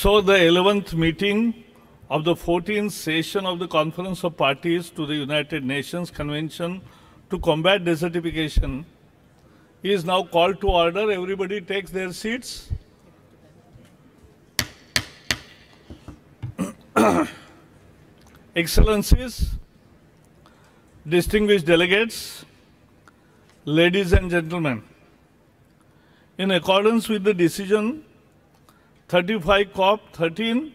So the 11th meeting of the 14th session of the Conference of Parties to the United Nations Convention to Combat Desertification is now called to order. Everybody takes their seats. Excellencies, distinguished delegates, ladies and gentlemen, in accordance with the decision 35 COP13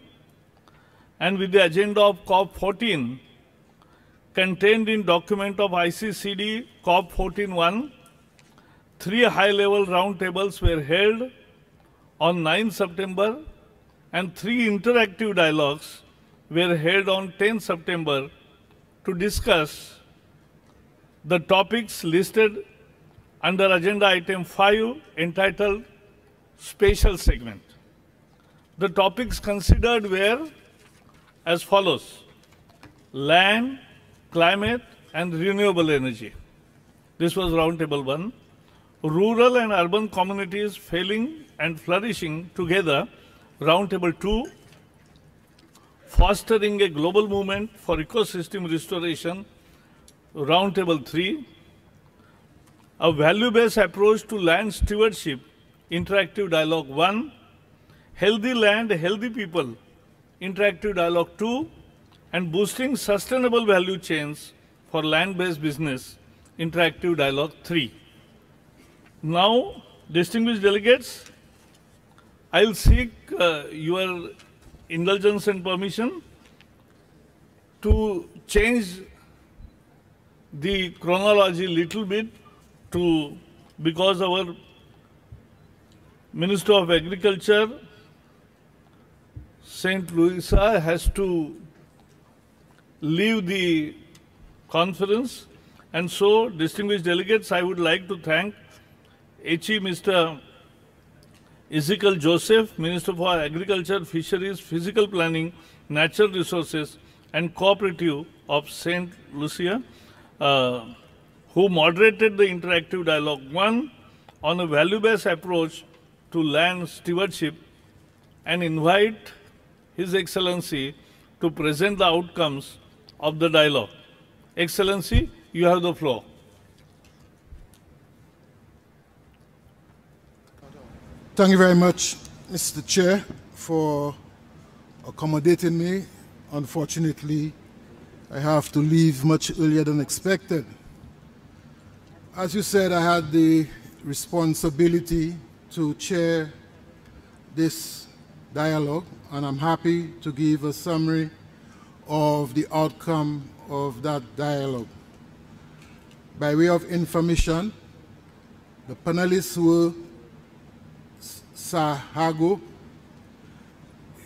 and with the agenda of COP14 contained in document of ICCD COP14-1, 3 high-level roundtables were held on 9 September and 3 interactive dialogues were held on 10 September to discuss the topics listed under agenda item 5 entitled Special Segment. The topics considered were as follows: land, climate, and renewable energy. This was roundtable 1. Rural and urban communities failing and flourishing together, roundtable 2. Fostering a global movement for ecosystem restoration, roundtable 3. A value-based approach to land stewardship, interactive dialogue 1. Healthy land, healthy people, interactive dialogue 2. And boosting sustainable value chains for land-based business, interactive dialogue 3. Now, distinguished delegates, I'll seek your indulgence and permission to change the chronology little bit because our Minister of Agriculture, St. Louisa, has to leave the conference. And so, distinguished delegates, I would like to thank HE Mr. Ezekiel Joseph, Minister for Agriculture, Fisheries, Physical Planning, Natural Resources and Cooperative of St. Lucia, who moderated the interactive dialogue 1 on a value-based approach to land stewardship, and invite His Excellency to present the outcomes of the dialogue. Excellency, you have the floor. Thank you very much, Mr. Chair, for accommodating me. Unfortunately, I have to leave much earlier than expected. As you said, I had the responsibility to chair this dialogue, and I'm happy to give a summary of the outcome of that dialogue. By way of information, the panelists were Sahago,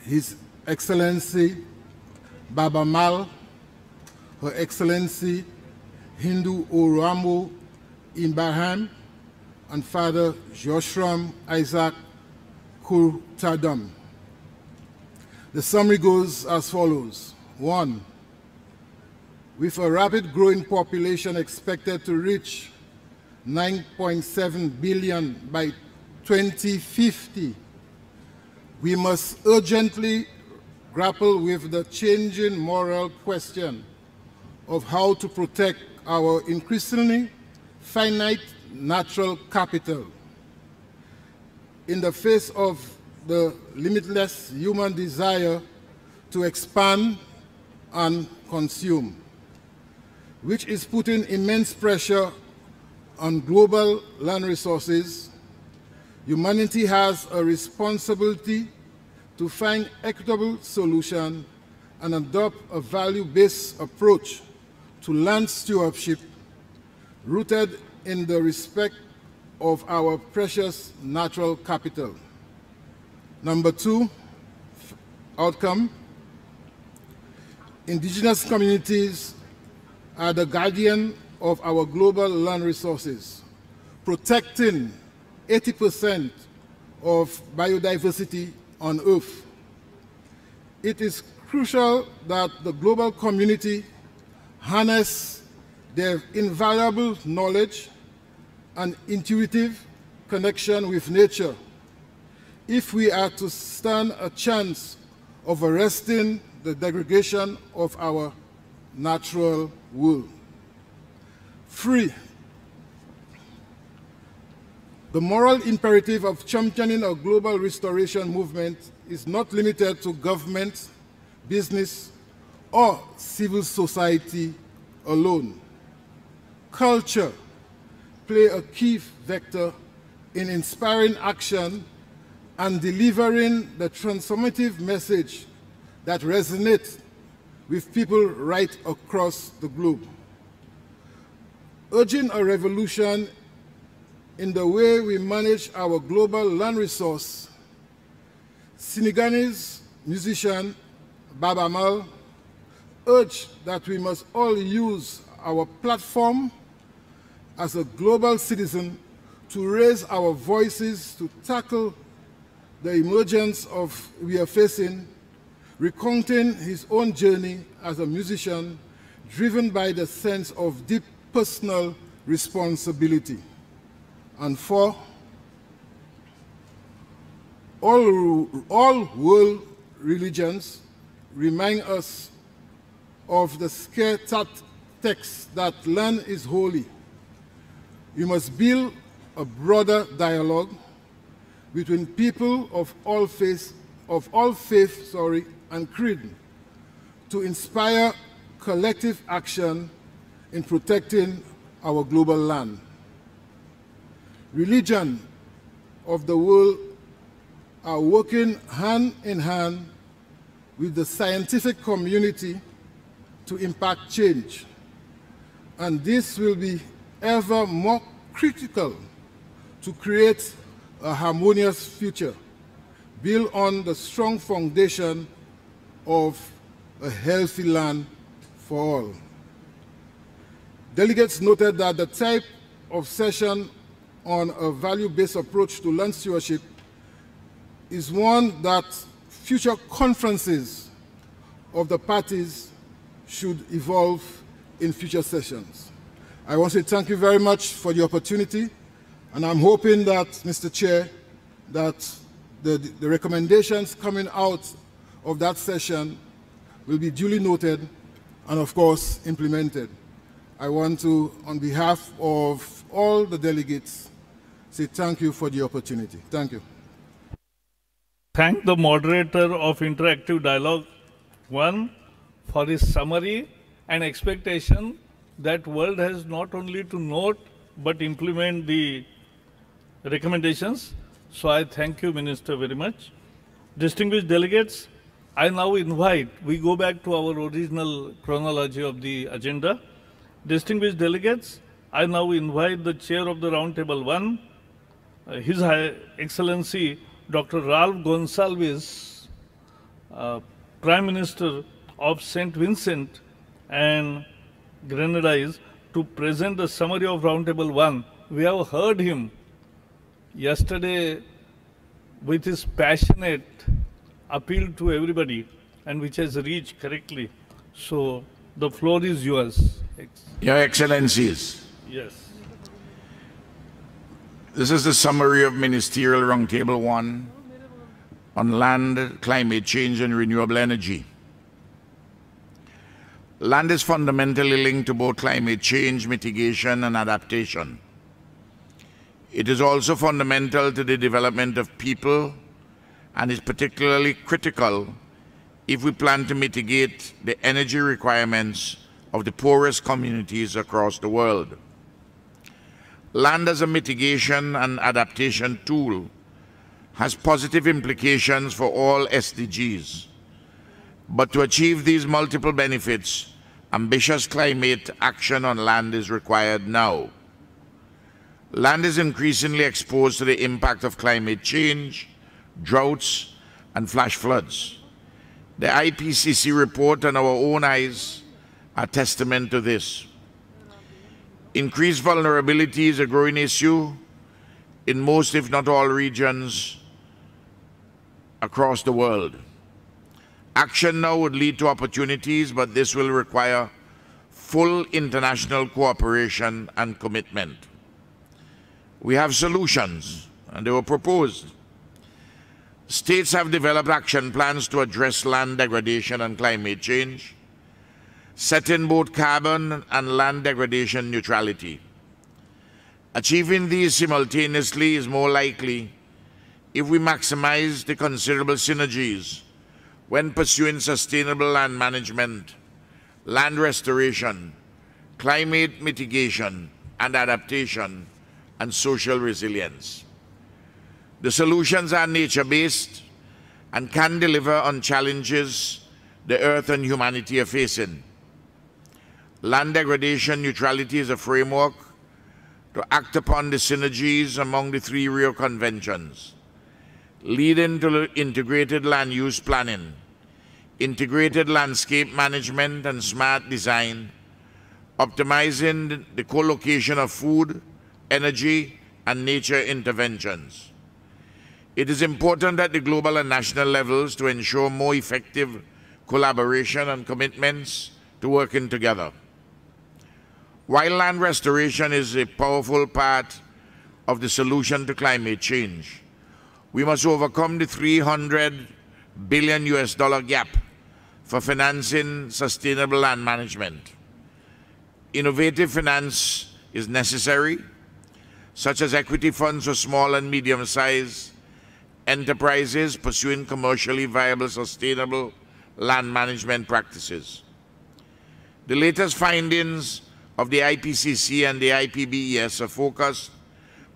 His Excellency Baba Mal, Her Excellency Hindu Oramo Ibrahim, and Father Joshram Isaac Kurtadam. The summary goes as follows. 1. With a rapid growing population expected to reach 9.7 billion by 2050, we must urgently grapple with the changing moral question of how to protect our increasingly finite natural capital in the face of the limitless human desire to expand and consume, which is putting immense pressure on global land resources. Humanity has a responsibility to find equitable solutions and adopt a value-based approach to land stewardship rooted in the respect of our precious natural capital. Number 2, outcome. Indigenous communities are the guardian of our global land resources, protecting 80% of biodiversity on Earth. It is crucial that the global community harness their invaluable knowledge and intuitive connection with nature if we are to stand a chance of arresting the degradation of our natural world. 3. The moral imperative of championing a global restoration movement is not limited to government, business, or civil society alone. Culture plays a key vector in inspiring action and delivering the transformative message that resonates with people right across the globe. Urging a revolution in the way we manage our global land resource, Senegalese musician Baba Mal urged that we must all use our platform as a global citizen to raise our voices to tackle the emergence we are facing, recounting his own journey as a musician driven by the sense of deep personal responsibility. And 4, all world religions remind us of the scare text that land is holy. We must build a broader dialogue between people of all faiths and creed to inspire collective action in protecting our global land. Religion of the world are working hand in hand with the scientific community to impact change, and this will be ever more critical to create a harmonious future built on the strong foundation of a healthy land for all. Delegates noted that the type of session on a value-based approach to land stewardship is one that future conferences of the parties should evolve in future sessions. I want to say thank you very much for the opportunity, and I'm hoping that, Mr. Chair, that the recommendations coming out of that session will be duly noted and, of course, implemented. I want to, on behalf of all the delegates, say thank you for the opportunity. Thank you. Thank the moderator of Interactive Dialogue 1 for his summary and expectation that world has not only to note but implement the recommendations. So I thank you, Minister, very much. Distinguished delegates, I now invite, we go back to our original chronology of the agenda. Distinguished delegates, I now invite the chair of the Roundtable 1, His High Excellency Dr. Ralph Gonsalves, Prime Minister of St. Vincent and Grenadines, to present the summary of Roundtable 1. We have heard him yesterday with his passionate appeal to everybody, and which has reached correctly. So the floor is yours. Your Excellencies. Yes. This is the summary of Ministerial Roundtable 1 on land, climate change, and renewable energy. Land is fundamentally linked to both climate change, mitigation, and adaptation. It is also fundamental to the development of people and is particularly critical if we plan to mitigate the energy requirements of the poorest communities across the world. Land as a mitigation and adaptation tool has positive implications for all SDGs. But to achieve these multiple benefits, ambitious climate action on land is required now. Land is increasingly exposed to the impact of climate change, droughts, and flash floods. The IPCC report and our own eyes are testament to this. Increased vulnerability is a growing issue in most, if not all, regions across the world. Action now would lead to opportunities, but this will require full international cooperation and commitment. We have solutions, and they were proposed. States have developed action plans to address land degradation and climate change, setting both carbon and land degradation neutrality. Achieving these simultaneously is more likely if we maximize the considerable synergies when pursuing sustainable land management, land restoration, climate mitigation and adaptation, and social resilience. The solutions are nature-based and can deliver on challenges the Earth and humanity are facing. Land degradation neutrality is a framework to act upon the synergies among the 3 Rio Conventions, leading to integrated land use planning, integrated landscape management and smart design, optimizing the co-location of food, energy, and nature interventions. It is important at the global and national levels to ensure more effective collaboration and commitments to working together. While land restoration is a powerful part of the solution to climate change, we must overcome the $300 billion gap for financing sustainable land management. Innovative finance is necessary, such as equity funds for small and medium-sized enterprises pursuing commercially viable, sustainable land management practices. The latest findings of the IPCC and the IPBES are focused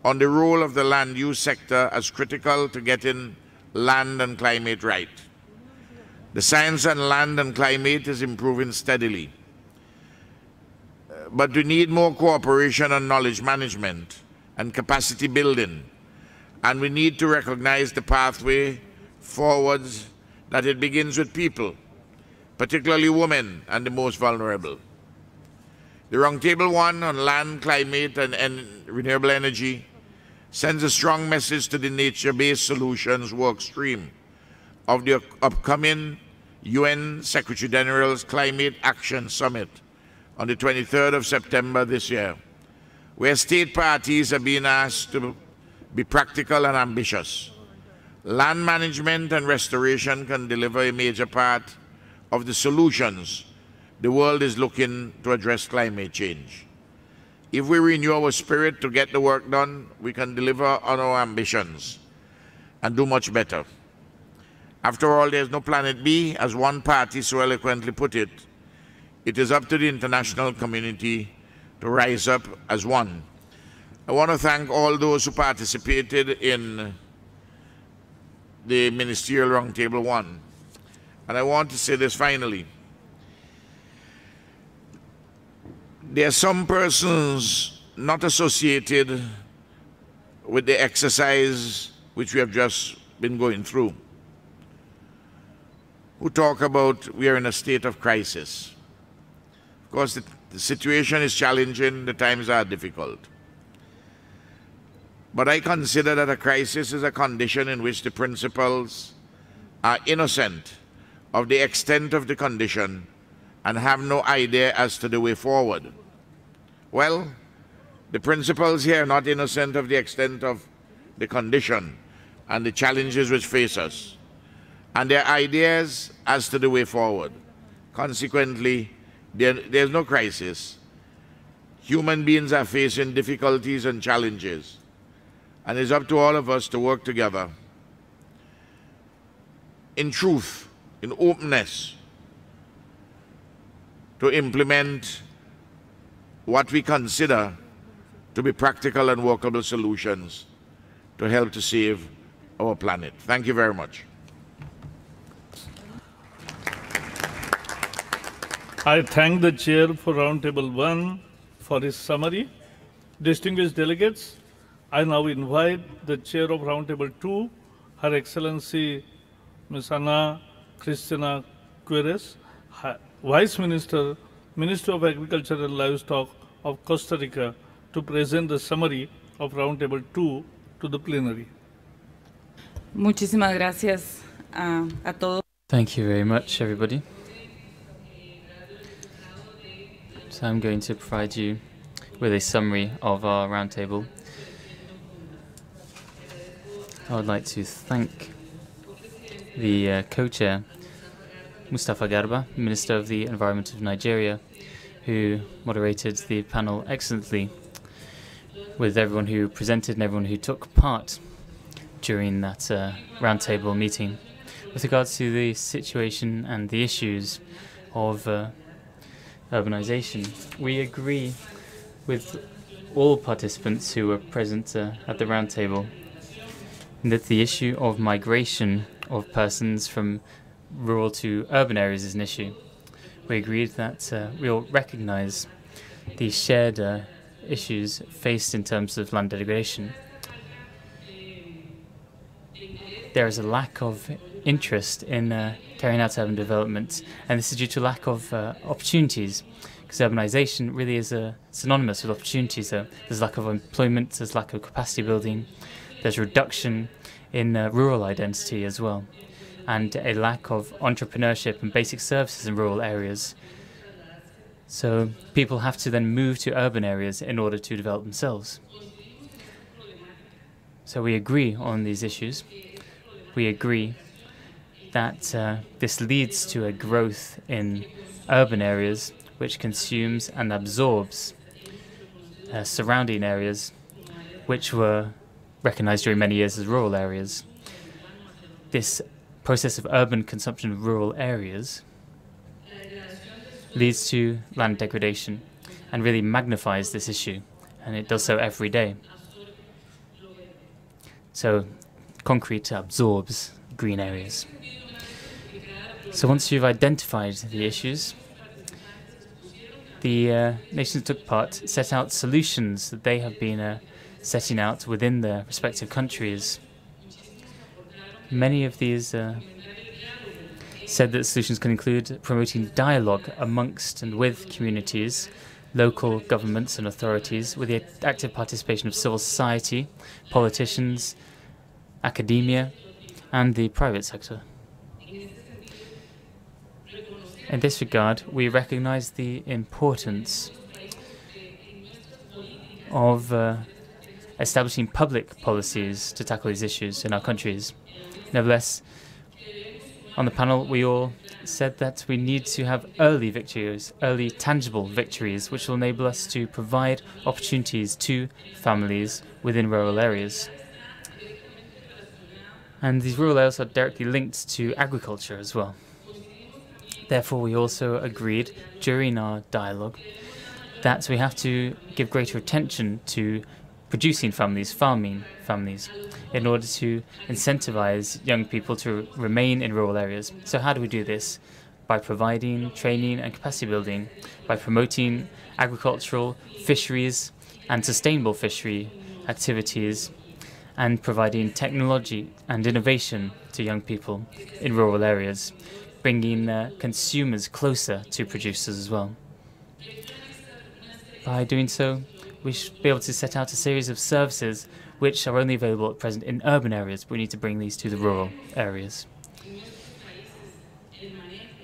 on the role of the land use sector as critical to getting land and climate right. The science on land and climate is improving steadily, but we need more cooperation on knowledge management and capacity building, and we need to recognize the pathway forwards that it begins with people, particularly women and the most vulnerable. The Roundtable 1 on land, climate, and renewable energy sends a strong message to the nature-based solutions work stream of the upcoming UN Secretary General's Climate Action Summit on the 23rd of September this year, where state parties are being asked to be practical and ambitious. Land management and restoration can deliver a major part of the solutions the world is looking to address climate change. If we renew our spirit to get the work done, we can deliver on our ambitions and do much better. After all, there's no planet B, as one party so eloquently put it. It is up to the international community to rise up as one. I want to thank all those who participated in the Ministerial Roundtable 1. And I want to say this finally. There are some persons not associated with the exercise which we have just been going through, who talk about we are in a state of crisis. Of course, the situation is challenging, the times are difficult. But I consider that a crisis is a condition in which the principals are innocent of the extent of the condition and have no idea as to the way forward. Well, the principals here are not innocent of the extent of the condition and the challenges which face us, and their ideas as to the way forward. Consequently, there's no crisis. Human beings are facing difficulties and challenges, and it's up to all of us to work together in truth, in openness, to implement what we consider to be practical and workable solutions to help to save our planet. Thank you very much. I thank the chair for Roundtable 1 for his summary. Distinguished delegates, I now invite the chair of Roundtable 2, Her Excellency Ms. Ana Cristina Quires, Vice Minister, Minister of Agriculture and Livestock of Costa Rica, to present the summary of Roundtable 2 to the plenary. Muchísimas gracias a todos. Thank you very much, everybody. So I'm going to provide you with a summary of our roundtable. I would like to thank the co-chair, Mustafa Garba, Minister of the Environment of Nigeria, who moderated the panel excellently, with everyone who presented and everyone who took part during that roundtable meeting. With regards to the situation and the issues of urbanization, we agree with all participants who were present at the roundtable that the issue of migration of persons from rural to urban areas is an issue. We agreed that we'll recognize the shared issues faced in terms of land degradation. There is a lack of interest in carrying out urban development, and this is due to lack of opportunities, because urbanization really is synonymous with opportunities. There's lack of employment, there's lack of capacity building, there's reduction in rural identity as well, and a lack of entrepreneurship and basic services in rural areas. So people have to then move to urban areas in order to develop themselves. So we agree on these issues. We agree that this leads to a growth in urban areas which consumes and absorbs surrounding areas which were recognized during many years as rural areas. This process of urban consumption of rural areas leads to land degradation and really magnifies this issue, and it does so every day. So concrete absorbs green areas. So once you've identified the issues, the nations took part, set out solutions that they have been setting out within their respective countries. Many of these said that solutions can include promoting dialogue amongst and with communities, local governments and authorities, with the active participation of civil society, politicians, academia, and the private sector. In this regard, we recognize the importance of establishing public policies to tackle these issues in our countries. Nevertheless, on the panel, we all said that we need to have early victories, early tangible victories, which will enable us to provide opportunities to families within rural areas. And these rural areas are directly linked to agriculture as well. Therefore, we also agreed during our dialogue that we have to give greater attention to producing families, farming families, in order to incentivize young people to remain in rural areas. So how do we do this? By providing training and capacity building, by promoting agricultural, fisheries and sustainable fishery activities, and providing technology and innovation to young people in rural areas, bringing consumers closer to producers as well. By doing so, we should be able to set out a series of services which are only available at present in urban areas, but we need to bring these to the rural areas.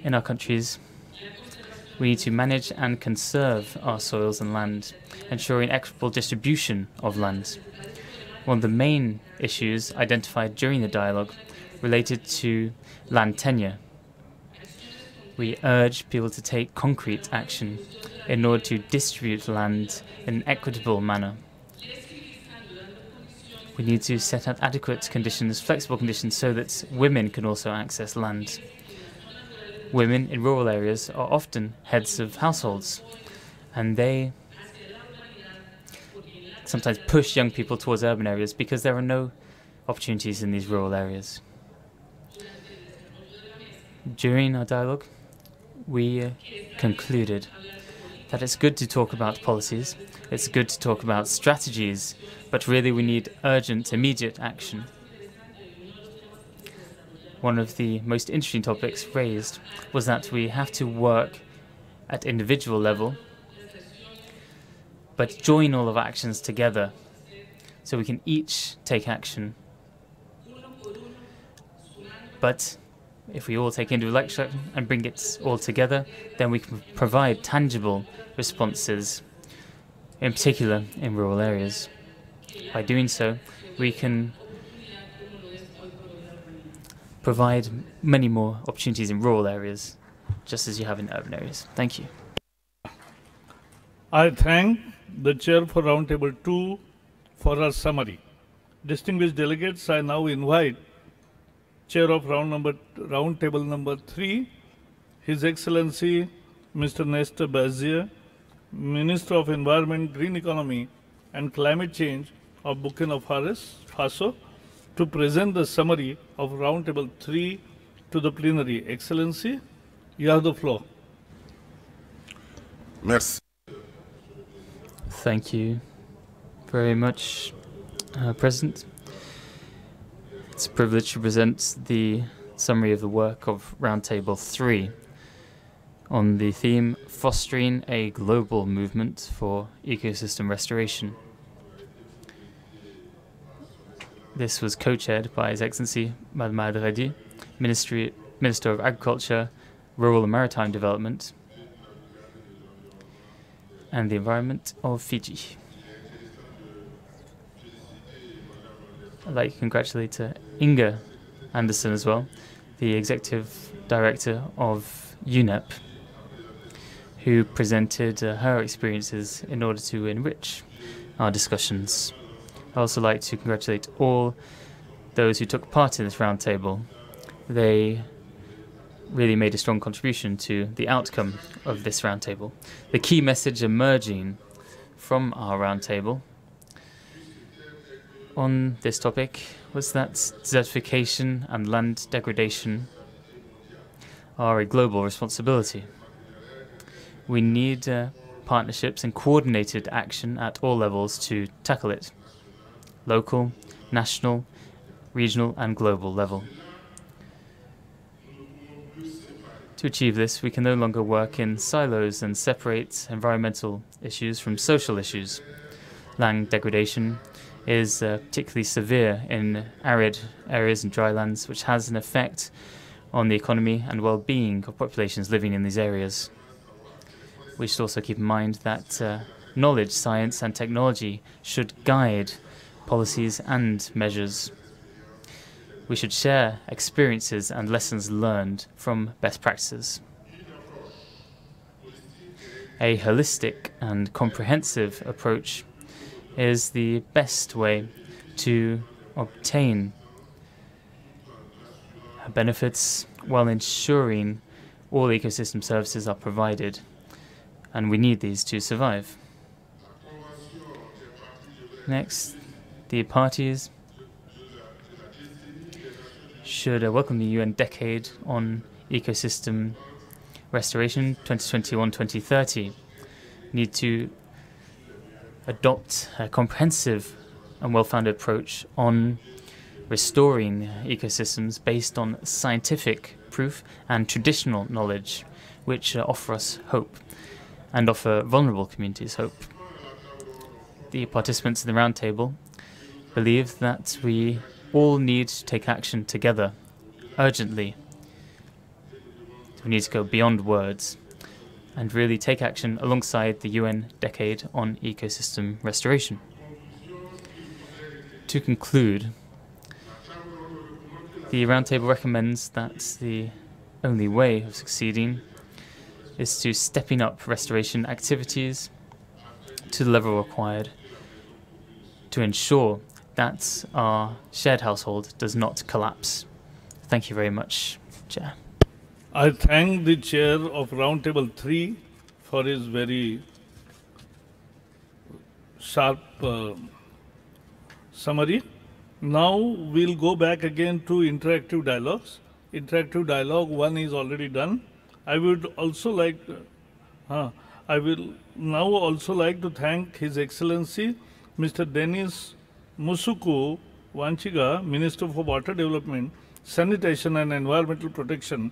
In our countries, we need to manage and conserve our soils and land, ensuring equitable distribution of land. One of the main issues identified during the dialogue related to land tenure. We urge people to take concrete action in order to distribute land in an equitable manner. We need to set out adequate conditions, flexible conditions, so that women can also access land. Women in rural areas are often heads of households, and they sometimes push young people towards urban areas because there are no opportunities in these rural areas. During our dialogue, we concluded that it's good to talk about policies, it's good to talk about strategies, but really we need urgent, immediate action. One of the most interesting topics raised was that we have to work at individual level, but join all of our actions together so we can each take action. But if we all take individual action and bring it all together, then we can provide tangible responses, in particular in rural areas. By doing so, we can provide many more opportunities in rural areas, just as you have in urban areas. Thank you. I thank the chair for Roundtable 2 for her summary. Distinguished delegates, I now invite chair of Roundtable number 3, His Excellency Mr. Nestor Bazier, Minister of Environment, Green Economy and Climate Change of Burkina Faso, to present the summary of Roundtable 3 to the plenary. Excellency, you have the floor. Merci. Thank you very much, President. It's a privilege to present the summary of the work of Roundtable 3 on the theme Fostering a Global Movement for Ecosystem Restoration. This was co-chaired by His Excellency Madame Adredi, Minister of Agriculture, Rural and Maritime Development, and the Environment of Fiji. I'd like to congratulate Inga Anderson as well, the Executive Director of UNEP, who presented her experiences in order to enrich our discussions. I'd also like to congratulate all those who took part in this roundtable. They really made a strong contribution to the outcome of this roundtable. The key message emerging from our roundtable on this topic was that desertification and land degradation are a global responsibility. We need partnerships and coordinated action at all levels to tackle it: local, national, regional and global level. To achieve this, we can no longer work in silos and separate environmental issues from social issues. Land degradation is particularly severe in arid areas and drylands, which has an effect on the economy and well-being of populations living in these areas. We should also keep in mind that knowledge, science and technology should guide policies and measures. We should share experiences and lessons learned from best practices. A holistic and comprehensive approach is the best way to obtain benefits while ensuring all ecosystem services are provided, and we need these to survive. Next, the parties should welcome the UN Decade on Ecosystem Restoration 2021-2030. Need to adopt a comprehensive and well-founded approach on restoring ecosystems based on scientific proof and traditional knowledge, which offer us hope and offer vulnerable communities hope. The participants in the roundtable believe that we all need to take action together, urgently. We need to go beyond words and really take action alongside the UN Decade on Ecosystem Restoration. To conclude, the Roundtable recommends that the only way of succeeding is to stepping up restoration activities to the level required to ensure that our shared household does not collapse. Thank you very much, Chair. I thank the chair of Roundtable 3 for his very sharp summary. Now we'll go back again to interactive dialogues. Interactive dialogue 1 is already done. I would also like I will now also like to thank His Excellency Mr. Denis Musuku Wanchiga, Minister for Water Development, Sanitation and Environmental Protection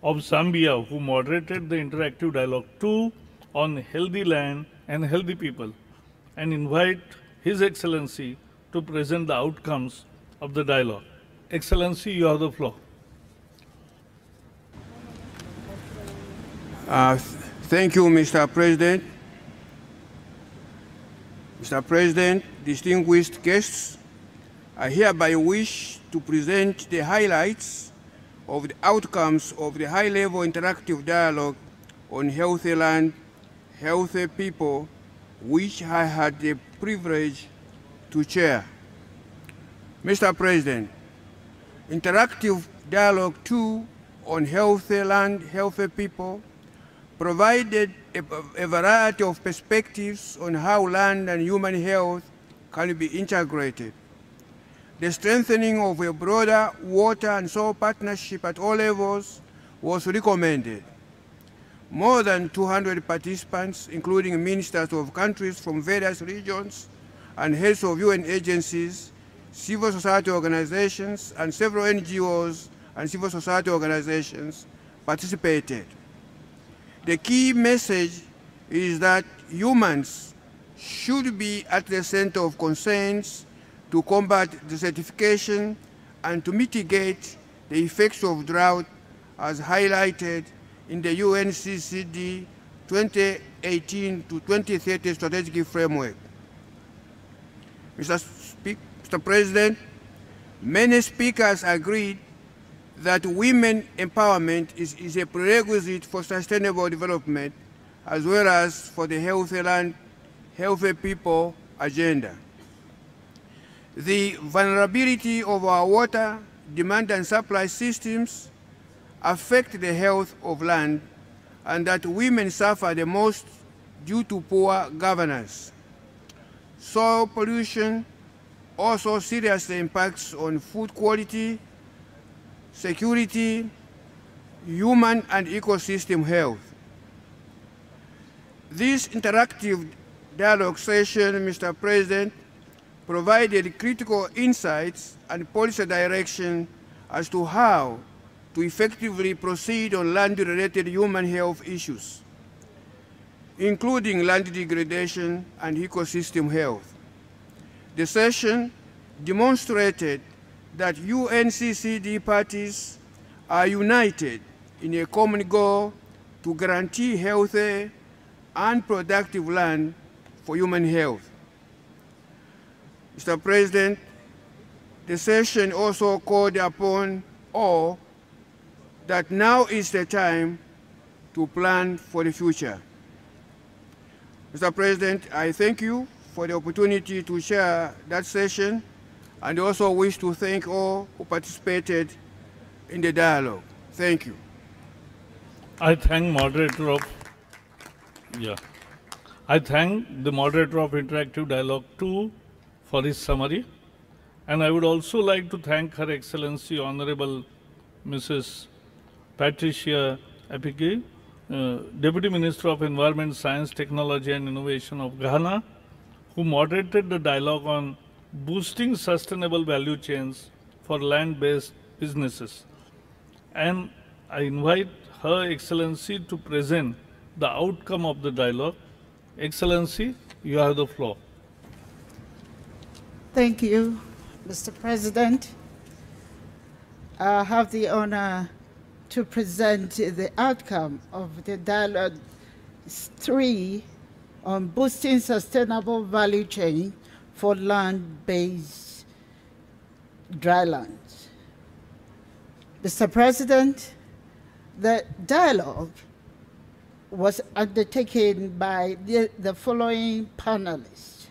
of Zambia, who moderated the interactive dialogue 2 on healthy land and healthy people, and invite His Excellency to present the outcomes of the dialogue. Excellency, you have the floor. Thank you, Mr. President. Mr. President, distinguished guests, I hereby wish to present the highlights of the outcomes of the high-level interactive dialogue on healthy land, healthy people, which I had the privilege to chair. Mr. President, Interactive Dialogue 2 on healthy land, healthy people provided a variety of perspectives on how land and human health can be integrated. The strengthening of a broader water and soil partnership at all levels was recommended. More than 200 participants, including ministers of countries from various regions and heads of UN agencies, civil society organizations, and several NGOs and civil society organizations participated. The key message is that humans should be at the center of concerns to combat desertification and to mitigate the effects of drought as highlighted in the UNCCD 2018 to 2030 strategic framework. Mr. President, many speakers agreed that women empowerment is a prerequisite for sustainable development as well as for the healthy land, healthy people agenda. The vulnerability of our water, demand and supply systems affect the health of land, and that women suffer the most due to poor governance. Soil pollution also seriously impacts on food quality, security, human and ecosystem health. This interactive dialogue session, Mr. President, provided critical insights and policy direction as to how to effectively proceed on land-related human health issues, including land degradation and ecosystem health. The session demonstrated that UNCCD parties are united in a common goal to guarantee healthy and productive land for human health. Mr. President, the session also called upon all that now is the time to plan for the future. Mr. President, I thank you for the opportunity to chair that session, and also wish to thank all who participated in the dialogue. Thank you. I thank the moderator of Interactive Dialogue 2 for his summary, and I would also like to thank Her Excellency Honorable Mrs. Patricia Appice, Deputy Minister of Environment, Science, Technology and Innovation of Ghana, who moderated the dialogue on boosting sustainable value chains for land-based businesses. And I invite Her Excellency to present the outcome of the dialogue. Excellency, you have the floor. Thank you, Mr. President. I have the honor to present the outcome of the Dialogue 3 on boosting sustainable value chain for land-based drylands. Mr. President, the dialogue was undertaken by the following panelists.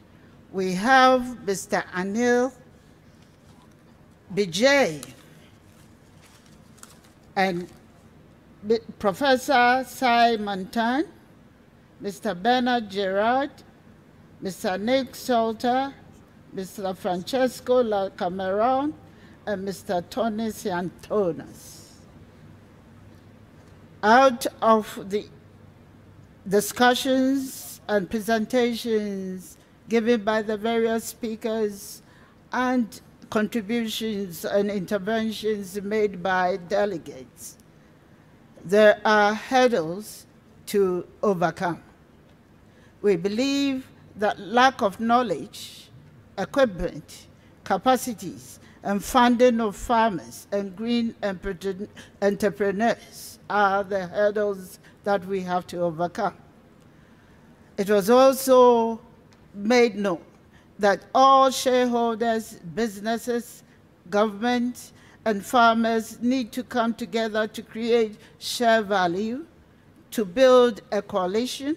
We have Mr. Anil Bijay and Professor Sai Mantan, Mr. Bernard Gerard, Mr. Nick Salter, Mr. Francesco La Cameron, and Mr. Tony Santonas. Out of the discussions and presentations given by the various speakers and contributions and interventions made by delegates, there are hurdles to overcome. We believe that lack of knowledge, equipment, capacities, and funding of farmers and green entrepreneurs are the hurdles that we have to overcome. It was also made known that all shareholders, businesses, government, and farmers need to come together to create shared value, to build a coalition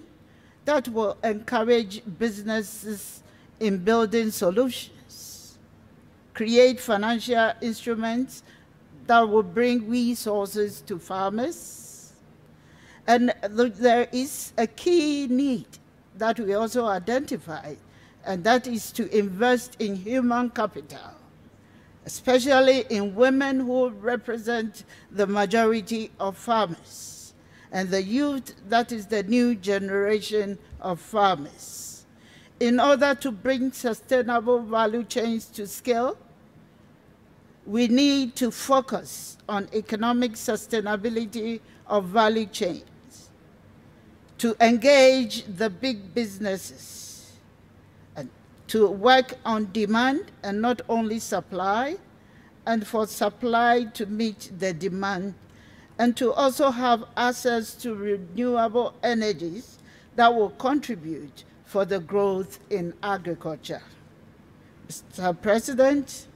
that will encourage businesses in building solutions, create financial instruments that will bring resources to farmers. And there is a key need that we also identified, and that is to invest in human capital, especially in women who represent the majority of farmers, and the youth that is the new generation of farmers. In order to bring sustainable value chains to scale, we need to focus on economic sustainability of value chains, to engage the big businesses, and to work on demand and not only supply, and for supply to meet the demand, and to also have access to renewable energies that will contribute for the growth in agriculture. Mr. President,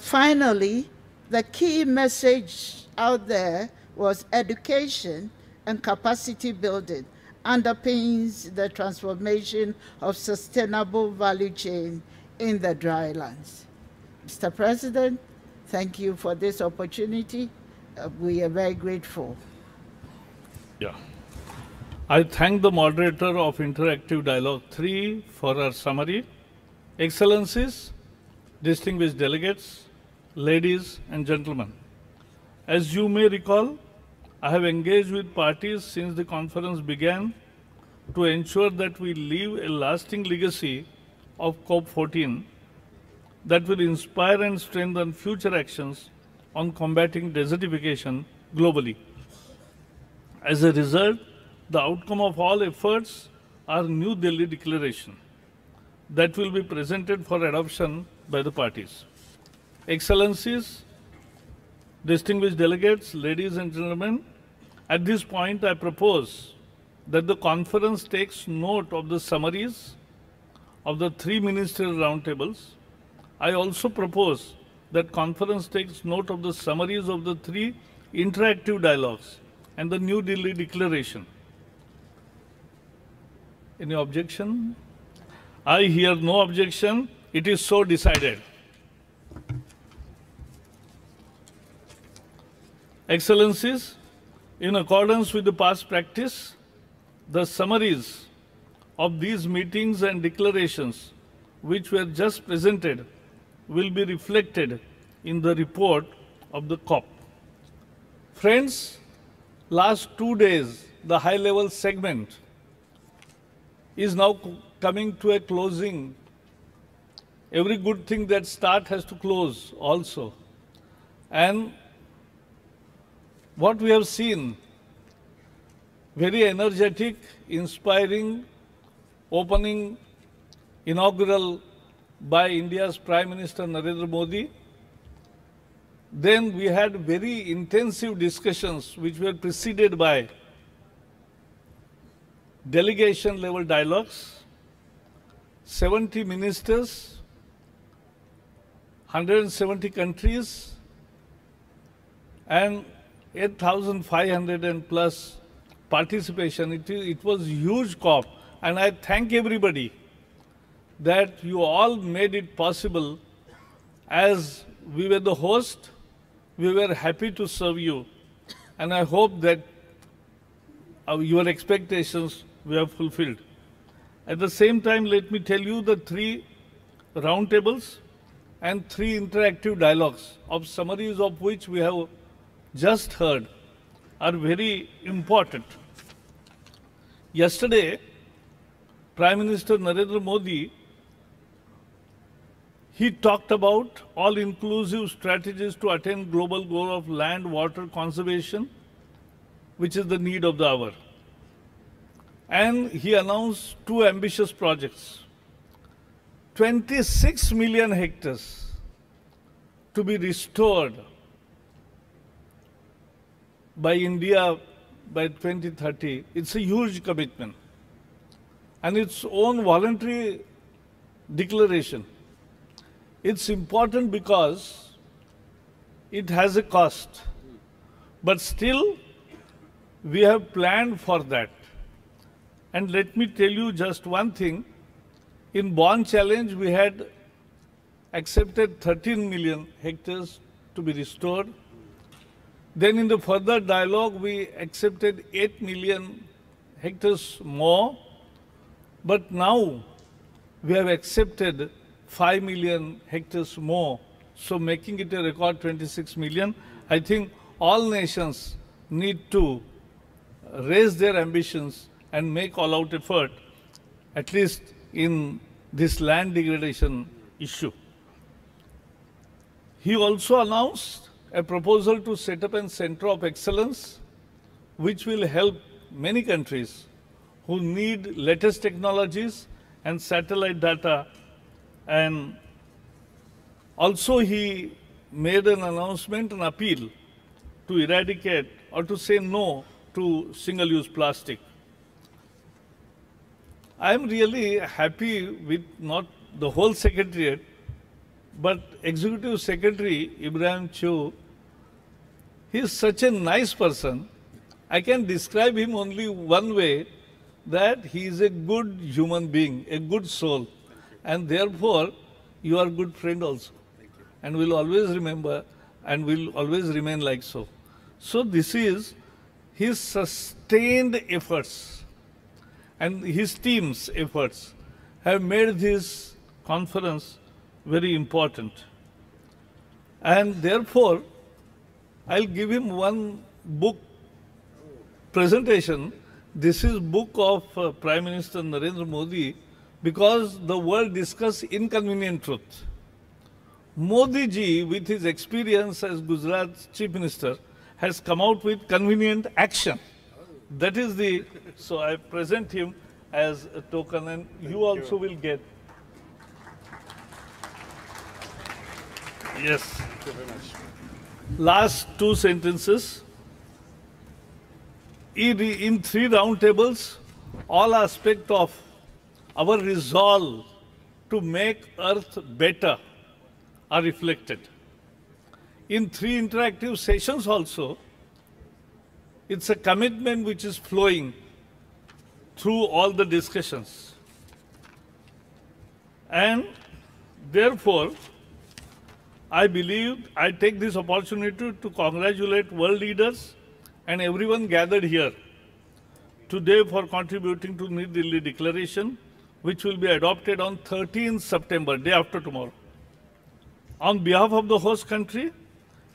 finally, the key message out there was education and capacity building underpins the transformation of sustainable value chain in the drylands. Mr. President, thank you for this opportunity. We are very grateful. Yeah. I thank the moderator of Interactive Dialogue 3 for her summary. Excellencies, distinguished delegates, ladies and gentlemen, as you may recall, I have engaged with parties since the conference began to ensure that we leave a lasting legacy of COP14 that will inspire and strengthen future actions on combating desertification globally. As a result, the outcome of all efforts are New Delhi Declaration that will be presented for adoption by the parties. Excellencies, distinguished delegates, ladies and gentlemen, at this point I propose that the conference takes note of the summaries of the 3 ministerial roundtables. I also propose that conference takes note of the summaries of the 3 interactive dialogues and the New Delhi Declaration. Any objection? I hear no objection. It is so decided. Excellencies, in accordance with the past practice, the summaries of these meetings and declarations which were just presented will be reflected in the report of the COP. Friends, last 2 days, the high-level segment is now coming to a closing. Every good thing that starts has to close also. And what we have seen, very energetic, inspiring, opening, inaugural by India's Prime Minister Narendra Modi. Then we had very intensive discussions which were preceded by delegation level dialogues, 70 ministers, 170 countries, and 8,500 and plus participation. It was a huge COP, and I thank everybody that you all made it possible. As we were the host, we were happy to serve you, and I hope that your expectations were fulfilled. At the same time, let me tell you the 3 roundtables and 3 interactive dialogues, of summaries of which we have just heard, are very important. Yesterday, Prime Minister Narendra Modi, he talked about all-inclusive strategies to attain global goal of land, water conservation, which is the need of the hour. And he announced 2 ambitious projects. 26 million hectares to be restored by India by 2030. It's a huge commitment. And its own voluntary declaration. It's important because it has a cost. But still, we have planned for that. And let me tell you just one thing. In Bonn Challenge, we had accepted 13 million hectares to be restored. Then in the further dialogue, we accepted 8 million hectares more. But now, we have accepted 5 million hectares more. So making it a record 26 million. I think all nations need to raise their ambitions and make all-out effort, at least in this land degradation issue. He also announced a proposal to set up a center of excellence which will help many countries who need latest technologies and satellite data. And also he made an announcement, an appeal to eradicate or to say no to single-use plastic. I am really happy with not the whole Secretariat, but Executive Secretary Ibrahim Chu. He is such a nice person. I can describe him only one way, that he is a good human being, a good soul. And therefore, you are a good friend also. And will always remember and will always remain like so. So this is his sustained efforts and his team's efforts have made this conference very important. And therefore, I'll give him one book presentation. This is book of Prime Minister Narendra Modi, because the world discuss inconvenient truth. Modi ji, with his experience as Gujarat's Chief Minister, has come out with convenient action. That is the, so I present him as a token, and you also will get. Yes. Thank you very much. Last two sentences. In 3 roundtables, all aspects of our resolve to make Earth better are reflected. In 3 interactive sessions also, it's a commitment which is flowing through all the discussions. And therefore, I believe I take this opportunity to congratulate world leaders and everyone gathered here today for contributing to New Delhi Declaration, which will be adopted on 13th September, day after tomorrow. On behalf of the host country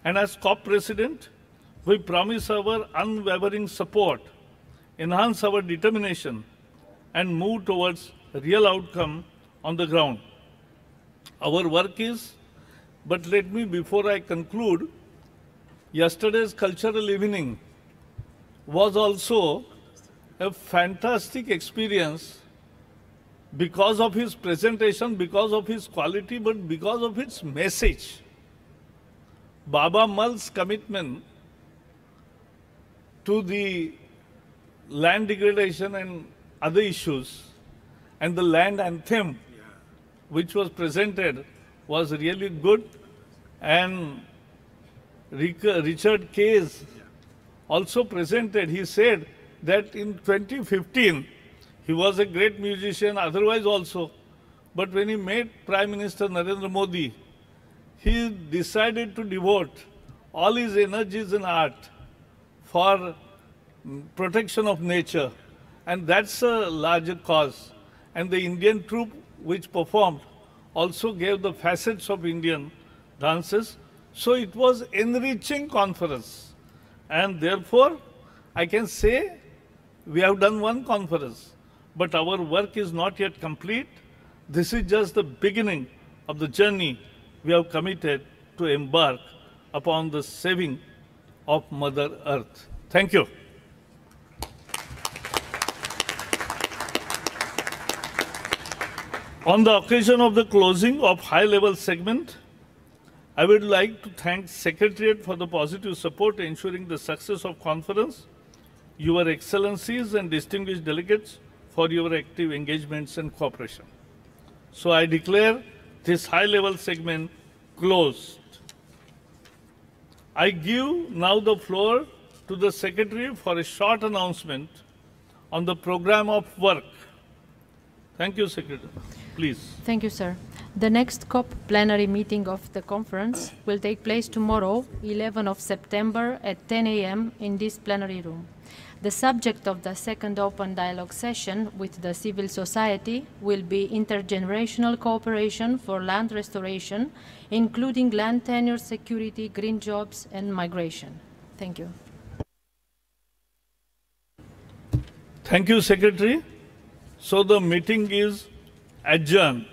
and as COP President, we promise our unwavering support, enhance our determination, and move towards a real outcome on the ground. Our work is, but let me, before I conclude, yesterday's cultural evening was also a fantastic experience because of his presentation, because of his quality, but because of its message. Baba Mal's commitment to the land degradation and other issues, and the land anthem which was presented was really good. And Richard Case also presented, he said that in 2015, he was a great musician otherwise also, but when he met Prime Minister Narendra Modi, he decided to devote all his energies in art for protection of nature, and that's a larger cause. And the Indian troupe which performed also gave the facets of Indian dances. So it was enriching conference. And therefore, I can say we have done one conference, but our work is not yet complete. This is just the beginning of the journey we have committed to embark upon the saving of Mother Earth. Thank you. On the occasion of the closing of high-level segment, I would like to thank Secretariat for the positive support ensuring the success of conference, Your Excellencies and distinguished delegates for your active engagements and cooperation. So I declare this high-level segment closed. I give now the floor to the Secretary for a short announcement on the program of work. Thank you, Secretary. Please. Thank you, sir. The next COP plenary meeting of the conference will take place tomorrow, 11 of September at 10 a.m. in this plenary room. The subject of the second open dialogue session with the civil society will be intergenerational cooperation for land restoration, including land tenure security, green jobs, and migration. Thank you. Thank you, Secretary. So the meeting is adjourned.